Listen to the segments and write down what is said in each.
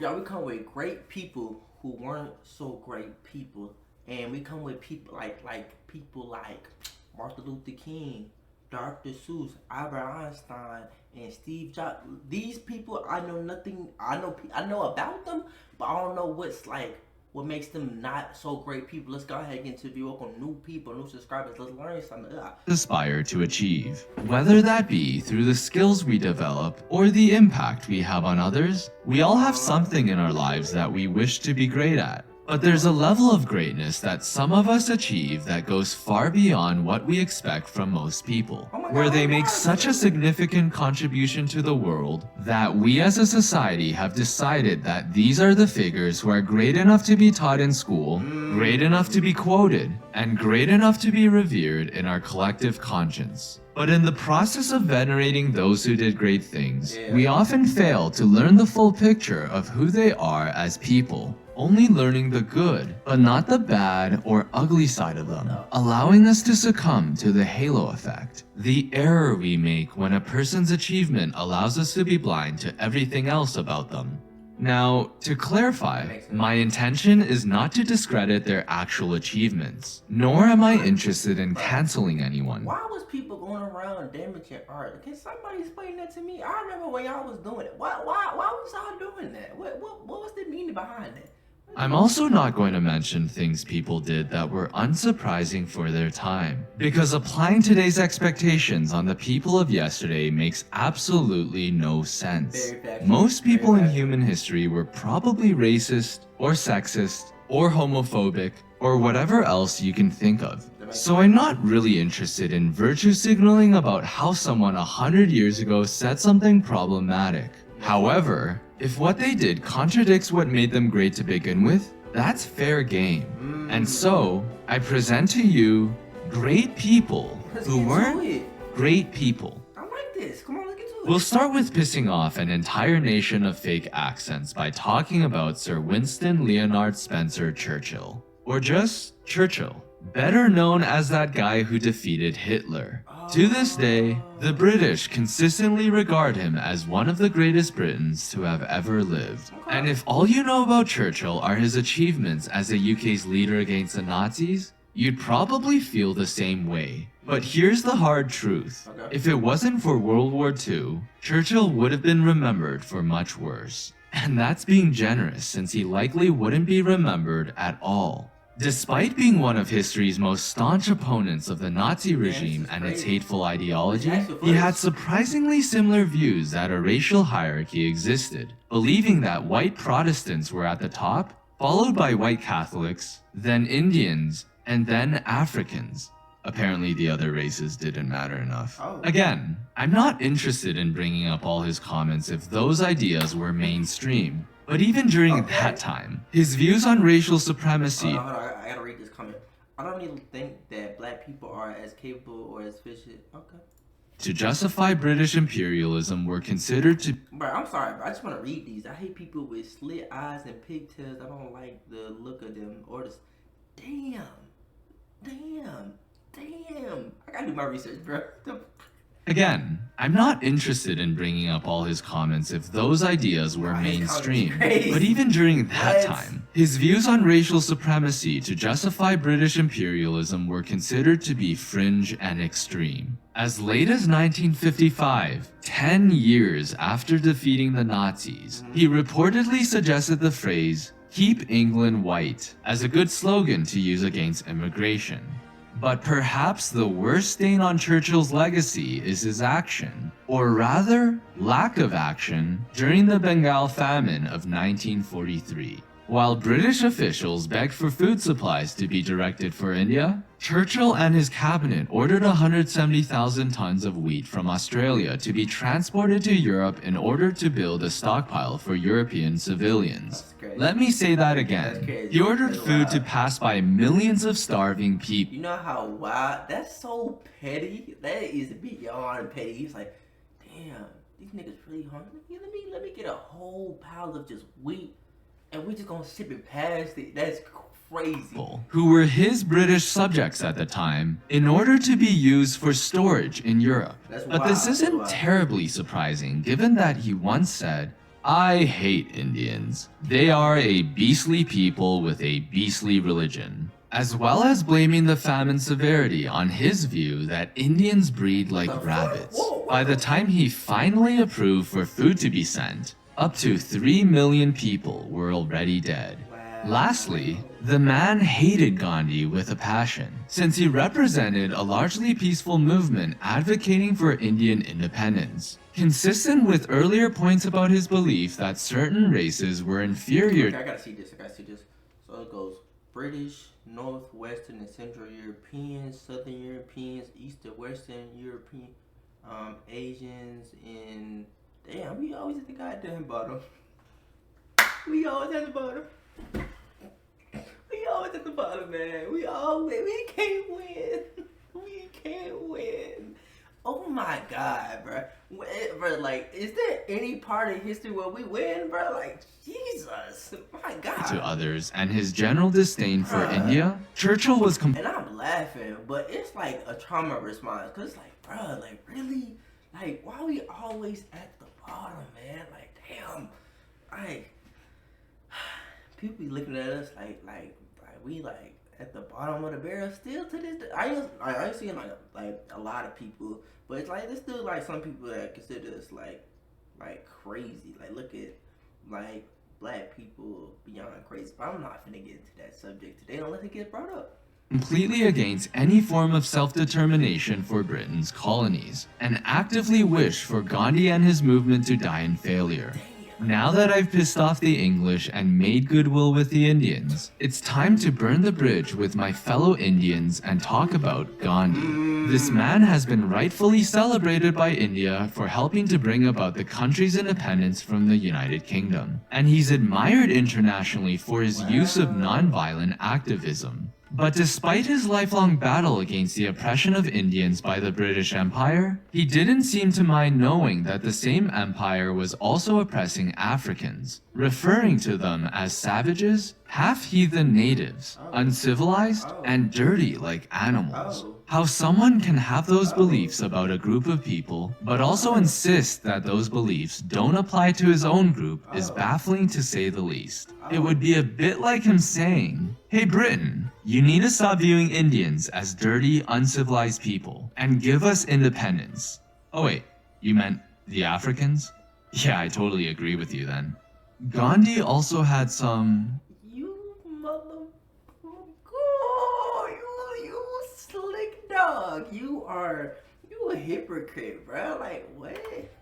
y'all, we come with great people who weren't so great people, and we come with people like people like Martin Luther King, Dr. Seuss, Albert Einstein, and Steve Jobs. These people, I know nothing. I know about them, but I don't know what makes them not so great people. Let's go ahead and get to view up on new people, new subscribers. Let's learn something. Aspire to achieve, whether that be through the skills we develop or the impact we have on others. We all have something in our lives that we wish to be great at. But there's a level of greatness that some of us achieve that goes far beyond what we expect from most people, where they make such a significant contribution to the world that we as a society have decided that these are the figures who are great enough to be taught in school, great enough to be quoted, and great enough to be revered in our collective conscience. But in the process of venerating those who did great things, we often fail to learn the full picture of who they are as people, only learning the good, but not the bad or ugly side of them, allowing us to succumb to the halo effect, the error we make when a person's achievement allows us to be blind to everything else about them. Now, to clarify, my intention is not to discredit their actual achievements, nor am I interested in canceling anyone. Why was people going around damaging art? Can somebody explain that to me? I remember when y'all was doing it. Why was y'all doing that? What was the meaning behind it? I'm also not going to mention things people did that were unsurprising for their time, because applying today's expectations on the people of yesterday makes absolutely no sense. Most people in human history were probably racist, or sexist, or homophobic, or whatever else you can think of. So I'm not really interested in virtue signaling about how someone 100 years ago said something problematic. However, if what they did contradicts what made them great to begin with, that's fair game. And so, I present to you great people who weren't great people. I like this. Come on, let's get to it. We'll start with pissing off an entire nation of fake accents by talking about Sir Winston Leonard Spencer Churchill, or just Churchill, better known as that guy who defeated Hitler. To this day, the British consistently regard him as one of the greatest Britons to have ever lived. And if all you know about Churchill are his achievements as the UK's leader against the Nazis, you'd probably feel the same way. But here's the hard truth. If it wasn't for World War II, Churchill would have been remembered for much worse. And that's being generous, since he likely wouldn't be remembered at all. Despite being one of history's most staunch opponents of the Nazi regime and its hateful ideology, he had surprisingly similar views that a racial hierarchy existed, believing that white Protestants were at the top, followed by white Catholics, then Indians, and then Africans. Apparently the other races didn't matter enough. Again, I'm not interested in bringing up all his comments if those ideas were mainstream. But even during that time, his views on racial supremacy... Hold on, I gotta read this comment. I don't even think that black people are as capable or as efficient. To justify British imperialism were considered to... Bro, I'm sorry, bro. I just want to read these. I hate people with slit eyes and pigtails. I don't like the look of them. Or just... Damn. I gotta do my research, bro. Again, I'm not interested in bringing up all his comments if those ideas were mainstream, but even during that time, his views on racial supremacy to justify British imperialism were considered to be fringe and extreme. As late as 1955, 10 years after defeating the Nazis, he reportedly suggested the phrase, "Keep England white," as a good slogan to use against immigration. But perhaps the worst stain on Churchill's legacy is his action, or rather, lack of action, during the Bengal famine of 1943. While British officials begged for food supplies to be directed for India, Churchill and his cabinet ordered 170,000 tons of wheat from Australia to be transported to Europe in order to build a stockpile for European civilians. Let me say that again. He ordered food to pass by millions of starving people. You know how wild? That's so petty. That is beyond petty. He's like, damn, these niggas really hungry. Yeah, let me get a whole pile of just wheat, and we just gonna ship it past it. That's crazy. Who were his British subjects at the time, in order to be used for storage in Europe. But this isn't terribly surprising, given that he once said, I hate Indians. They are a beastly people with a beastly religion. As well as blaming the famine severity on his view that Indians breed like rabbits. By the time he finally approved for food to be sent, up to 3 million people were already dead. Lastly, the man hated Gandhi with a passion, since he represented a largely peaceful movement advocating for Indian independence. Consistent with earlier points about his belief that certain races were inferior. Okay, I gotta see this. So it goes British, Northwestern and Central Europeans, Southern Europeans, Eastern, Western European, Asians, and damn, we always at the goddamn bottom. We always at the bottom. We always at the bottom, man. We can't win. We can't win. Oh my god, bro. Bro, like, is there any part of history where we win, bro? Like, Jesus, my god. To others and his general disdain for India, Churchill was and I'm laughing, but it's like a trauma response, cause it's like, bro, like really, like why we always at the bottom, man? Like, damn, like people be looking at us like we like at the bottom of the barrel still to this day. I seen like a lot of people, but it's like there's still like some people that consider us like crazy. Like look at like black people beyond crazy. But I'm not finna get into that subject today unless it gets brought up. Completely against any form of self-determination for Britain's colonies, and actively wished for Gandhi and his movement to die in failure. Now that I've pissed off the English and made goodwill with the Indians, it's time to burn the bridge with my fellow Indians and talk about Gandhi. This man has been rightfully celebrated by India for helping to bring about the country's independence from the United Kingdom, and he's admired internationally for his use of non-violent activism. But despite his lifelong battle against the oppression of Indians by the British Empire, he didn't seem to mind knowing that the same empire was also oppressing Africans, referring to them as savages, half-heathen natives, uncivilized, and dirty like animals. How someone can have those beliefs about a group of people, but also insist that those beliefs don't apply to his own group is baffling to say the least. It would be a bit like him saying, "Hey Britain, you need to stop viewing Indians as dirty, uncivilized people, and give us independence." Oh wait, you meant the Africans? Yeah, I totally agree with you then. Gandhi also had some... You slick dog. You a hypocrite, bro. Like, what?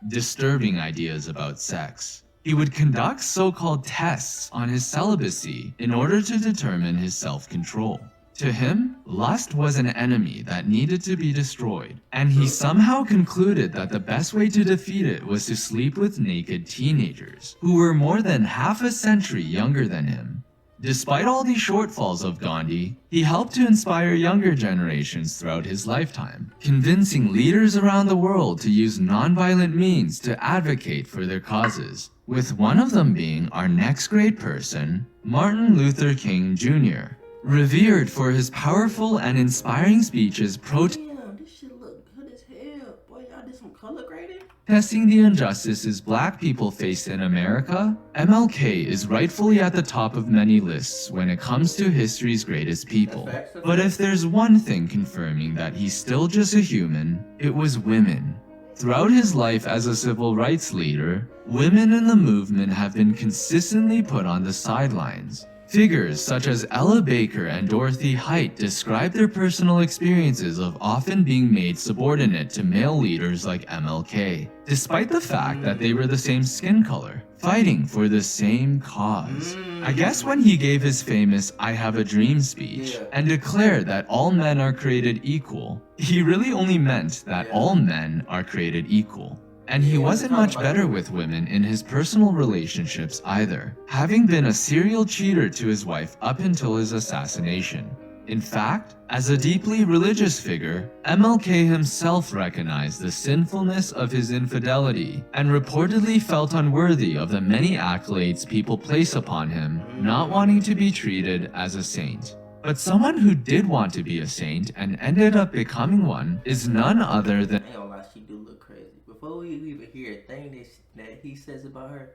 Disturbing ideas about sex. He would conduct so-called tests on his celibacy in order to determine his self-control. To him, lust was an enemy that needed to be destroyed, and he somehow concluded that the best way to defeat it was to sleep with naked teenagers, who were more than half a century younger than him. Despite all these shortfalls of Gandhi, he helped to inspire younger generations throughout his lifetime, convincing leaders around the world to use nonviolent means to advocate for their causes, with one of them being our next great person, Martin Luther King Jr., revered for his powerful and inspiring speeches Damn, this shit look good as hell. Boy, y'all did some color grading? protesting the injustices black people faced in America. MLK is rightfully at the top of many lists when it comes to history's greatest people. But if there's one thing confirming that he's still just a human, it was women. Throughout his life as a civil rights leader, women in the movement have been consistently put on the sidelines. Figures such as Ella Baker and Dorothy Height describe their personal experiences of often being made subordinate to male leaders like MLK, despite the fact that they were the same skin color, fighting for the same cause. I guess when he gave his famous "I Have a Dream" speech and declared that all men are created equal, he really only meant that all men are created equal. And he wasn't much better with women in his personal relationships either, having been a serial cheater to his wife up until his assassination. In fact, as a deeply religious figure, MLK himself recognized the sinfulness of his infidelity and reportedly felt unworthy of the many accolades people place upon him, not wanting to be treated as a saint. But someone who did want to be a saint and ended up becoming one is none other than... I ain't gonna lie, she do look crazy. Before we even hear a thing that he says about her,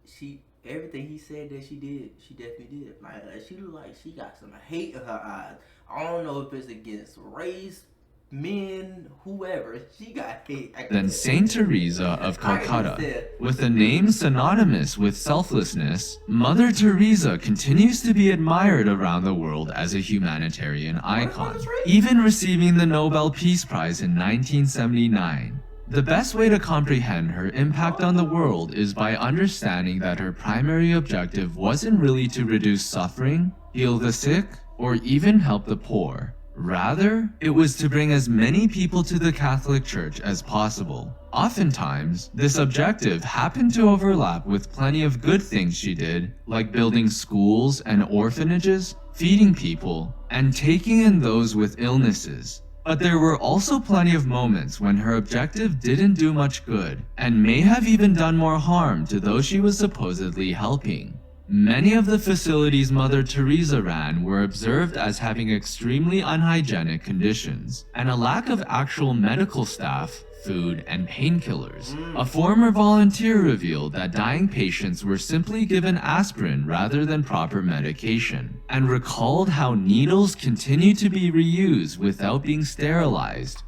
she everything he said that she did, she definitely did. Like she look like she got some hate in her eyes. I don't know if it's against race, men, whoever. She got hate. Than Saint Teresa of I Calcutta. understand. With a name synonymous with selflessness, Mother Teresa continues to be admired around the world as a humanitarian icon, even receiving the Nobel Peace Prize in 1979. The best way to comprehend her impact on the world is by understanding that her primary objective wasn't really to reduce suffering, heal the sick, or even help the poor. Rather, it was to bring as many people to the Catholic Church as possible. Oftentimes, this objective happened to overlap with plenty of good things she did, like building schools and orphanages, feeding people, and taking in those with illnesses. But there were also plenty of moments when her objective didn't do much good, and may have even done more harm to those she was supposedly helping. Many of the facilities Mother Teresa ran were observed as having extremely unhygienic conditions, and a lack of actual medical staff, food, and painkillers. A former volunteer revealed that dying patients were simply given aspirin rather than proper medication, and recalled how needles continued to be reused without being sterilized.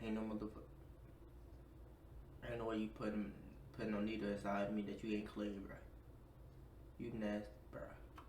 Ain't no motherfucker. Ain't no way you putting no needle inside me that you ain't clean, bro. You nasty, bro.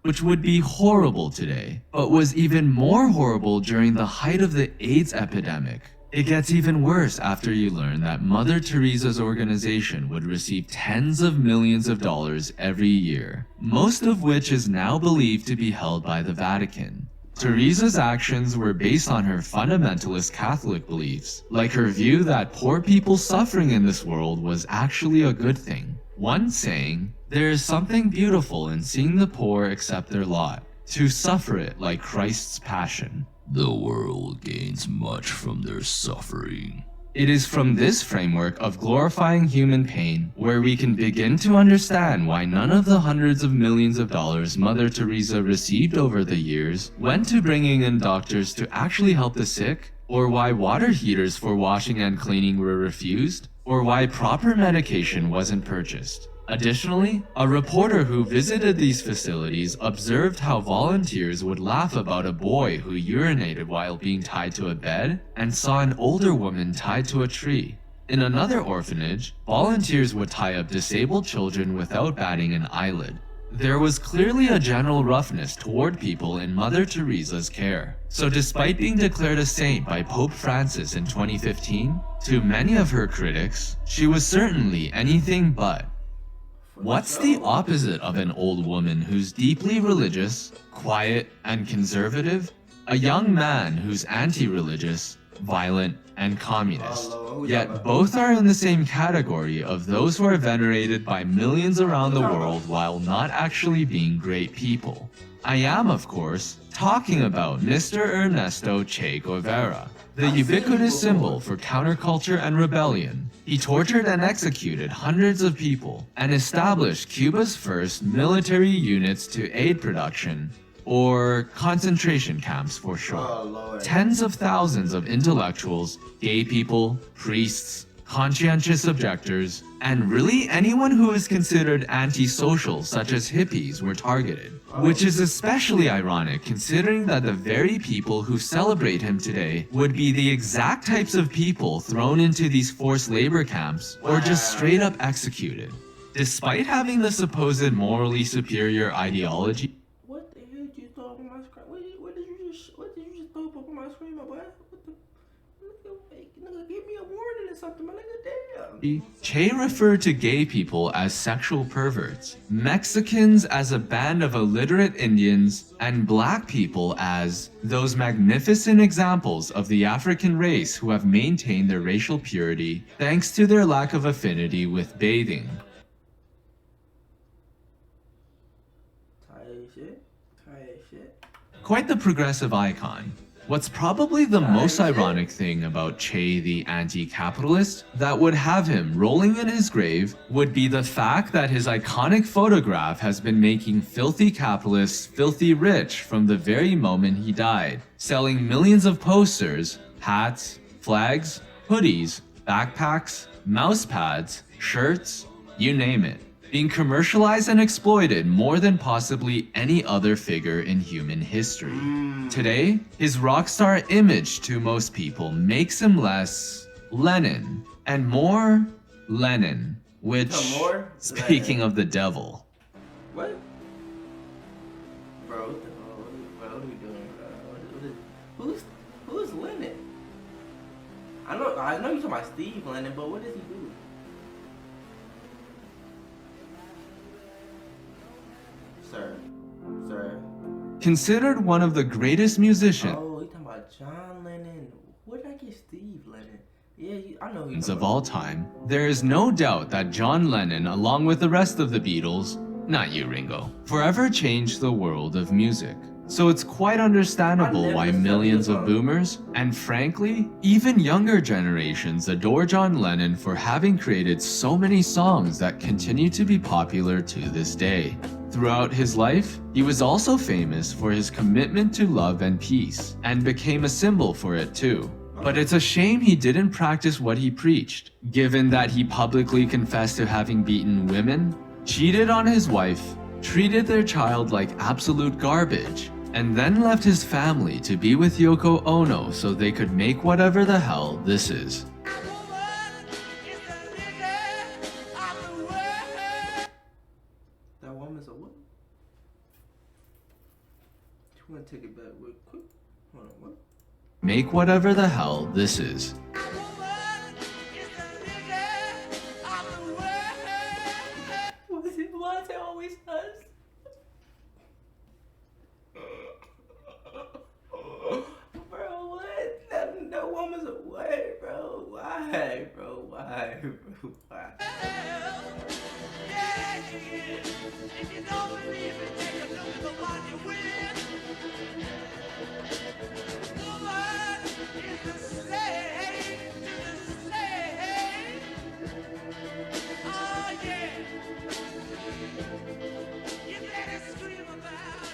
Which would be horrible today, but was even more horrible during the height of the AIDS epidemic. It gets even worse after you learn that Mother Teresa's organization would receive tens of millions of dollars every year, most of which is now believed to be held by the Vatican. Teresa's actions were based on her fundamentalist Catholic beliefs, like her view that poor people suffering in this world was actually a good thing. One saying, "There is something beautiful in seeing the poor accept their lot, to suffer it like Christ's passion. The world gains much from their suffering." It is from this framework of glorifying human pain where we can begin to understand why none of the hundreds of millions of dollars Mother Teresa received over the years went to bringing in doctors to actually help the sick, or why water heaters for washing and cleaning were refused, or why proper medication wasn't purchased. Additionally, a reporter who visited these facilities observed how volunteers would laugh about a boy who urinated while being tied to a bed and saw an older woman tied to a tree. In another orphanage, volunteers would tie up disabled children without batting an eyelid. There was clearly a general roughness toward people in Mother Teresa's care. So despite being declared a saint by Pope Francis in 2015, to many of her critics, she was certainly anything but. What's the opposite of an old woman who's deeply religious, quiet, and conservative? A young man who's anti-religious, violent, and communist. Yet both are in the same category of those who are venerated by millions around the world while not actually being great people. I am, of course, talking about Mr. Ernesto Che Guevara, the ubiquitous symbol for counterculture and rebellion. He tortured and executed hundreds of people and established Cuba's first military units to aid production, or concentration camps for short. Tens of thousands of intellectuals, gay people, priests, conscientious objectors, and really anyone who is considered antisocial such as hippies were targeted. Which is especially ironic considering that the very people who celebrate him today would be the exact types of people thrown into these forced labor camps or just straight up executed. Despite having the supposed morally superior ideology. What the hell did you throw up on my screen? What did you just throw up on my screen, my boy? What the nigga, give me a warning or something, my nigga, damn. Che referred to gay people as sexual perverts, Mexicans as a band of illiterate Indians, and black people as those magnificent examples of the African race who have maintained their racial purity thanks to their lack of affinity with bathing. Tired shit. Quite the progressive icon. What's probably the most ironic thing about Che the anti-capitalist that would have him rolling in his grave would be the fact that his iconic photograph has been making filthy capitalists filthy rich from the very moment he died, selling millions of posters, hats, flags, hoodies, backpacks, mouse pads, shirts, you name it, being commercialized and exploited more than possibly any other figure in human history. Today, his rock star image to most people makes him less Lenin and more Lenin, which, More speaking Lenin. of the devil, What? Bro, what the hell? What are we doing, bro? Who's Lennon? I know you're talking about Steve Lennon, but what does he do? Sir. considered one of the greatest musicians Oh, you talking about John Lennon? Where did I get Steve Lennon? Yeah, I know who you of all time, there is no doubt that John Lennon, along with the rest of the Beatles, not you, Ringo, forever changed the world of music. So it's quite understandable why millions of boomers, and frankly, even younger generations adore John Lennon for having created so many songs that continue to be popular to this day. Throughout his life, he was also famous for his commitment to love and peace, and became a symbol for it too. But it's a shame he didn't practice what he preached, given that he publicly confessed to having beaten women, cheated on his wife, treated their child like absolute garbage, and then left his family to be with Yoko Ono so they could make whatever the hell this is. That woman's a what? You want to take it back real quick? Hold on, what? Make whatever the hell this is. Why is it always us? Bro, what? That woman's a what, bro? Why, bro? Why, bro? Why? If you don't believe it, take a look at the one you win. Woman is a slave to the slave. Oh, yeah. You better scream about.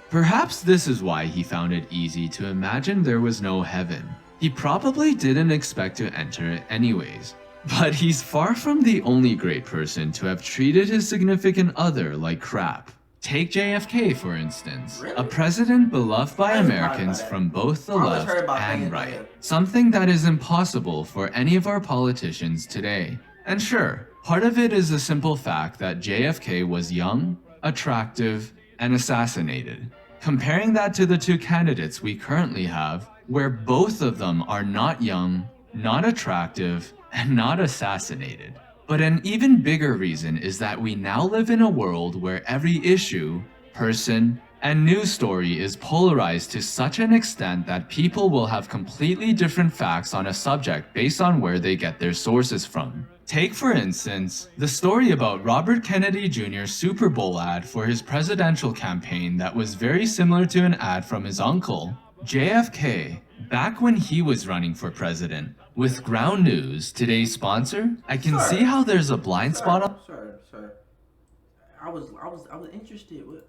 Perhaps this is why he found it easy to imagine there was no heaven. He probably didn't expect to enter it anyways. But he's far from the only great person to have treated his significant other like crap. Take JFK for instance, Really? a president beloved by I was Americans about that. from both the I was left heard about and things right. like that. Something that is impossible for any of our politicians today. And sure, part of it is the simple fact that JFK was young, attractive, and assassinated. Comparing that to the two candidates we currently have, where both of them are not young, not attractive, and not assassinated. But an even bigger reason is that we now live in a world where every issue, person, and news story is polarized to such an extent that people will have completely different facts on a subject based on where they get their sources from. Take, for instance, the story about Robert Kennedy Jr.'s Super Bowl ad for his presidential campaign that was very similar to an ad from his uncle, JFK, back when he was running for president. With Ground News, today's sponsor, I can Sir. see how there's a blind spot on. Sir. I was interested. What?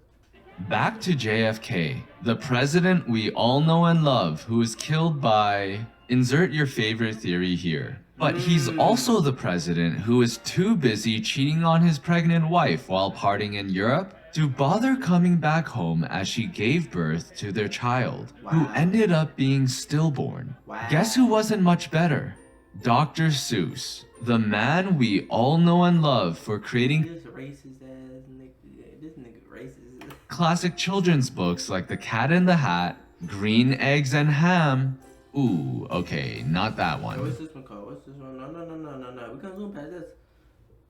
Back to JFK, the president we all know and love who was killed by... Insert your favorite theory here. But he's also the president who is too busy cheating on his pregnant wife while partying in Europe to bother coming back home as she gave birth to their child, who ended up being stillborn. Wow. Guess who wasn't much better? Dr. Seuss, the man we all know and love for creating This racist ass nigga. This nigga racist. classic children's books like The Cat in the Hat, Green Eggs and Ham. Ooh, okay, not that one. What's this one called? What's this one? No. We can zoom past this.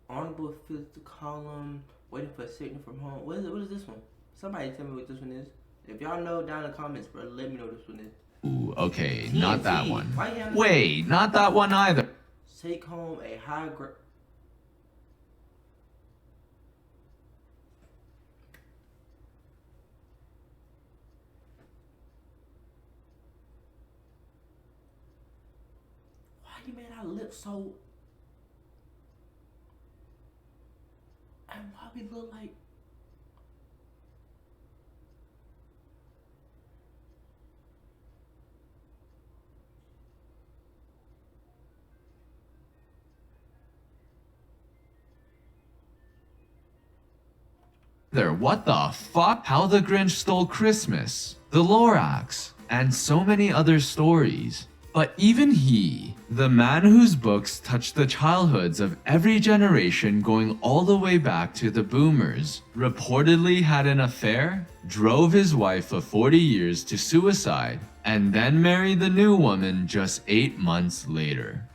Honorable fifth column. Waiting for a signal from home. What is this one? Somebody tell me what this one is. If y'all know, down in the comments, bro, let me know what this one is. Ooh, okay, TNT. not that one. Why you have- Wait, not that one either. Take home a high grade. Why you made our lips so? And why we look like? What the fuck? How the Grinch Stole Christmas, The Lorax, and so many other stories. But even he, the man whose books touched the childhoods of every generation going all the way back to the boomers, reportedly had an affair, drove his wife of 40 years to suicide, and then married the new woman just 8 months later.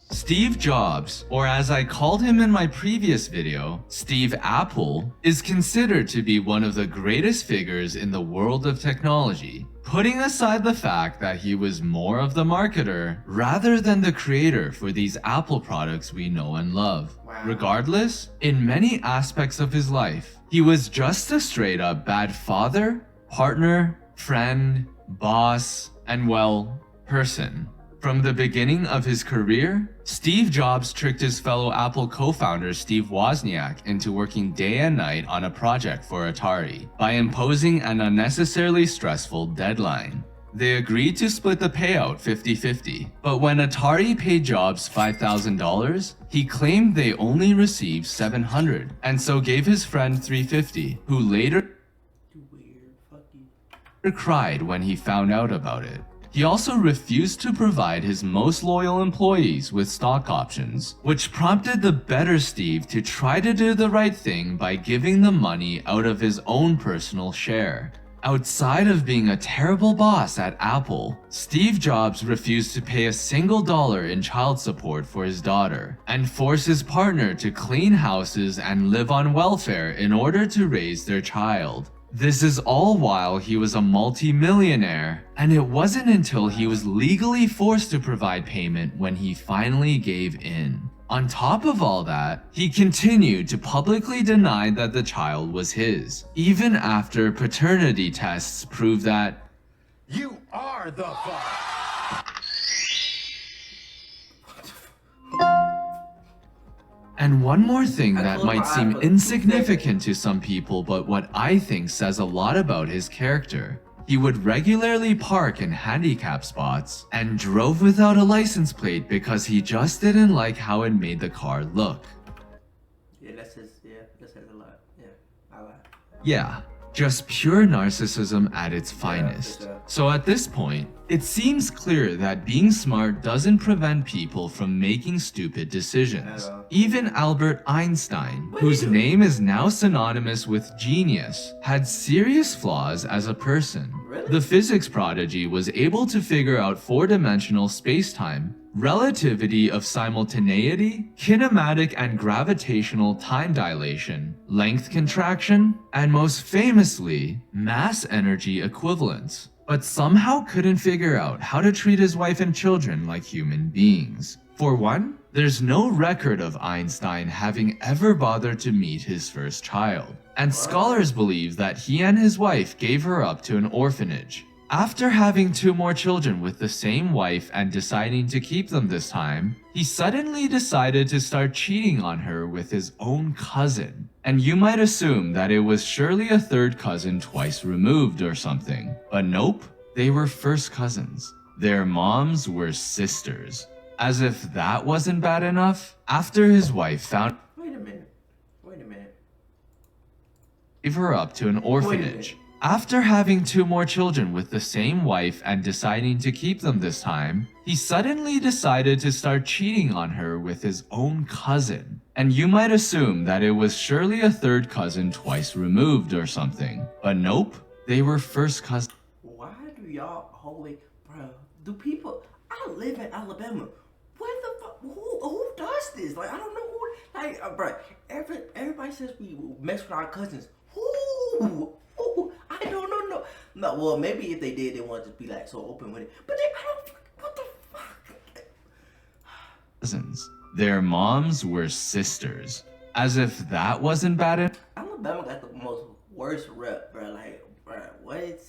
Steve Jobs, or as I called him in my previous video, Steve Apple, is considered to be one of the greatest figures in the world of technology, putting aside the fact that he was more of the marketer rather than the creator for these Apple products we know and love. Wow. Regardless, in many aspects of his life, he was just a straight up bad father, partner, friend, boss, and well, person. From the beginning of his career, Steve Jobs tricked his fellow Apple co-founder Steve Wozniak into working day and night on a project for Atari by imposing an unnecessarily stressful deadline. They agreed to split the payout 50-50, but when Atari paid Jobs $5,000, he claimed they only received $700, and so gave his friend $350, who later cried when he found out about it. He also refused to provide his most loyal employees with stock options, which prompted the better Steve to try to do the right thing by giving the money out of his own personal share. Outside of being a terrible boss at Apple, Steve Jobs refused to pay a single dollar in child support for his daughter, and forced his partner to clean houses and live on welfare in order to raise their child. This is all while he was a multi-millionaire, and it wasn't until he was legally forced to provide payment when he finally gave in. On top of all that, he continued to publicly deny that the child was his, even after paternity tests proved that you are the father. And one more thing that might seem insignificant to some people, but what I think says a lot about his character. He would regularly park in handicap spots and drove without a license plate because he just didn't like how it made the car look. That says a lot. Yeah, I like. Yeah, just pure narcissism at its finest. So at this point, it seems clear that being smart doesn't prevent people from making stupid decisions. Even Albert Einstein, whose name is now synonymous with genius, had serious flaws as a person. The physics prodigy was able to figure out four-dimensional space-time, relativity of simultaneity, kinematic and gravitational time dilation, length contraction, and most famously, mass energy equivalence, but somehow couldn't figure out how to treat his wife and children like human beings. For one, there's no record of Einstein having ever bothered to meet his first child, and scholars believe that he and his wife gave her up to an orphanage. After having 2 more children with the same wife and deciding to keep them this time, he suddenly decided to start cheating on her with his own cousin. And you might assume that it was surely a third cousin twice removed or something. But nope, they were first cousins. Their moms were sisters. As if that wasn't bad enough, after his wife found Wait a minute. gave her up to an orphanage. After having 2 more children with the same wife and deciding to keep them this time, he suddenly decided to start cheating on her with his own cousin. And you might assume that it was surely a third cousin twice removed or something. But nope, they were first cousins. Why do y'all always, bro? Do people? I live in Alabama. What the fuck? Who does this? Like, I don't know who. Like, bro, everybody says we mess with our cousins. Who? I don't know. No, well, maybe if they did, they wanted to be like so open with it. But I don't. What the fuck? Cousins. Their moms were sisters. As if that wasn't bad enough. Alabama got the most worst rep, bro. Like, bro, what?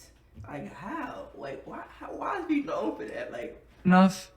Like, how? Like, why? Why is he known for that? Like.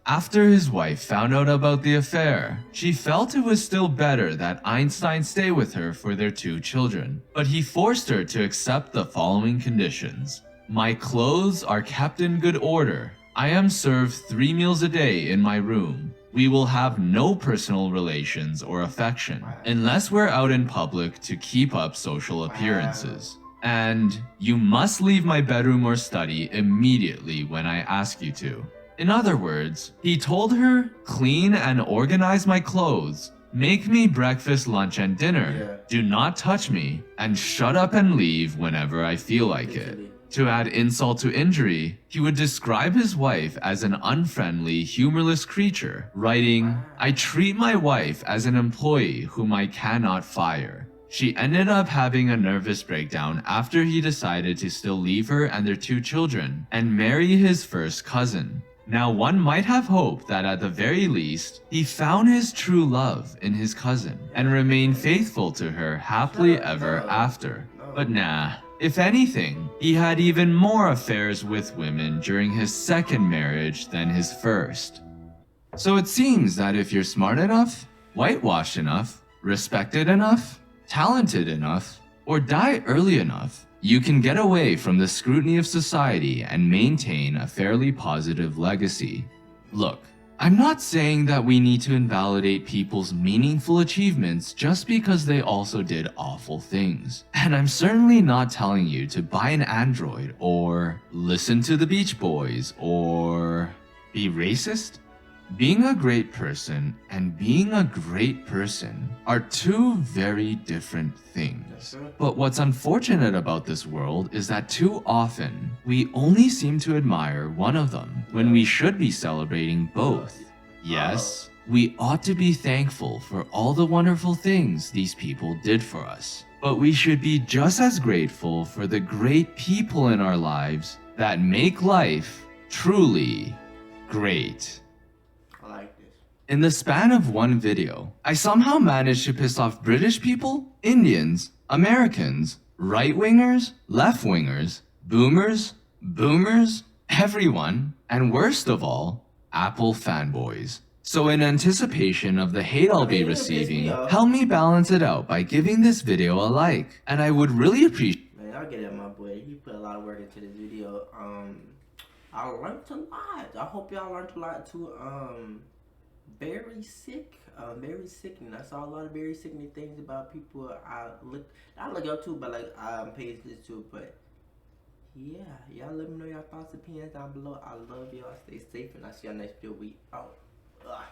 After his wife found out about the affair, she felt it was still better that Einstein stay with her for their 2 children, but he forced her to accept the following conditions. My clothes are kept in good order. I am served 3 meals a day in my room. We will have no personal relations or affection unless we're out in public to keep up social appearances. And you must leave my bedroom or study immediately when I ask you to. In other words, he told her, clean and organize my clothes, make me breakfast, lunch, and dinner, do not touch me, and shut up and leave whenever I feel like it. To add insult to injury, he would describe his wife as an unfriendly, humorless creature, writing, I treat my wife as an employee whom I cannot fire. She ended up having a nervous breakdown after he decided to still leave her and their 2 children and marry his first cousin. Now, one might have hoped that at the very least, he found his true love in his cousin and remained faithful to her happily ever after. But nah. If anything, he had even more affairs with women during his second marriage than his first. So it seems that if you're smart enough, whitewashed enough, respected enough, talented enough, or die early enough, you can get away from the scrutiny of society and maintain a fairly positive legacy. Look, I'm not saying that we need to invalidate people's meaningful achievements just because they also did awful things. And I'm certainly not telling you to buy an Android or listen to the Beach Boys or be racist. Being a great person and being a great person are 2 very different things. But what's unfortunate about this world is that too often we only seem to admire one of them when we should be celebrating both. Yes, we ought to be thankful for all the wonderful things these people did for us. But we should be just as grateful for the great people in our lives that make life truly great. In the span of one video, I somehow managed to piss off British people, Indians, Americans, right-wingers, left-wingers, boomers, everyone, and worst of all, Apple fanboys. So in anticipation of the hate I'll be receiving, help me balance it out by giving this video a like, and I would really appreciate— Man, I'll get it, my boy. He put a lot of work into this video. I learned a lot. I hope y'all learned a lot too. Very sick, very sickening. I saw a lot of very sickening things about people I look up to, but like page this too. But yeah, y'all let me know your thoughts, opinions down below. I love y'all. Stay safe, and I'll see y'all next video. We out. Ugh.